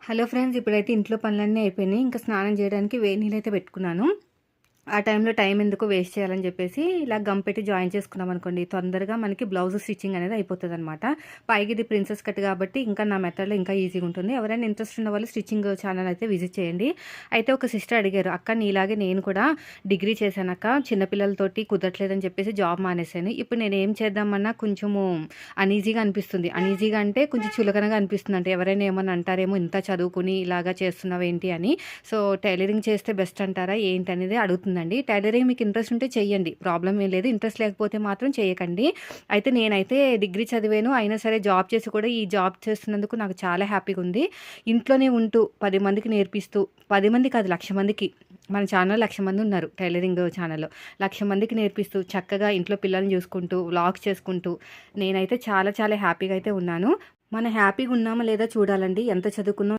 Hello friends, ఇప్పుడైతే ఇంట్లో పనులన్నీ అయిపోయినాయి. ఇంకా స్నానం చేయడానికి వేడి నీళ్ళైతే పెట్టుకున్నాను. ఆ టైంలో టైం ఎందుకు వేస్ట్ చేయాలని చెప్పేసి ఇలా గమ్ పెట్టి జాయిన్ చేసుకున్నాం అనుకోండి, తొందరగా మనకి బ్లౌజ్ స్టిచ్చింగ్ అనేది అయిపోతుందనమాట. పైకి ఇది ప్రిన్సెస్ కట్ కాబట్టి ఇంకా నా మెథడ్లో ఇంకా ఈజీగా ఉంటుంది. ఎవరైనా ఇంట్రెస్ట్ ఉన్న వాళ్ళు స్టిచ్చింగ్ ఛానల్ అయితే విజిట్ చేయండి. అయితే ఒక సిస్టర్ అడిగారు, అక్క నీలాగే నేను కూడా డిగ్రీ చేశానక్క, చిన్నపిల్లలతోటి కుదరట్లేదని చెప్పేసి జాబ్ మానేశాను. ఇప్పుడు నేను ఏం చేద్దామన్నా కొంచెము అనీజీగా అనిపిస్తుంది. అనీజీగా అంటే కొంచెం చులకనగా అనిపిస్తుంది. అంటే ఎవరైనా ఏమన్నా అంటారేమో, ఇంత చదువుకుని ఇలాగా చేస్తున్నావు ఏంటి అని. సో టైలరింగ్ చేస్తే బెస్ట్ అంటారా ఏంటి అనేది అడుగుతుందండి. టైలరింగ్ మీకు ఇంట్రెస్ట్ ఉంటే చెయ్యండి, ప్రాబ్లం ఏం లేదు. ఇంట్రెస్ట్ లేకపోతే మాత్రం చేయకండి. అయితే నేనైతే డిగ్రీ చదివాను, అయినా సరే జాబ్ చేసి కూడా ఈ జాబ్ చేస్తున్నందుకు నాకు చాలా హ్యాపీగా ఉంది. ఇంట్లోనే ఉంటూ 10 మందికి నేర్పిస్తూ, 10 మంది కాదు 1,00,000 మందికి, మన ఛానల్ 1,00,000 మంది ఉన్నారు టైలరింగ్ ఛానల్లో. 1,00,000 మందికి నేర్పిస్తూ చక్కగా ఇంట్లో పిల్లల్ని చూసుకుంటూ వ్లాగ్స్ చేసుకుంటూ నేనైతే చాలా చాలా హ్యాపీగా అయితే ఉన్నాను. మనం హ్యాపీగా ఉన్నామా లేదా చూడాలండి. ఎంత చదువుకున్నాం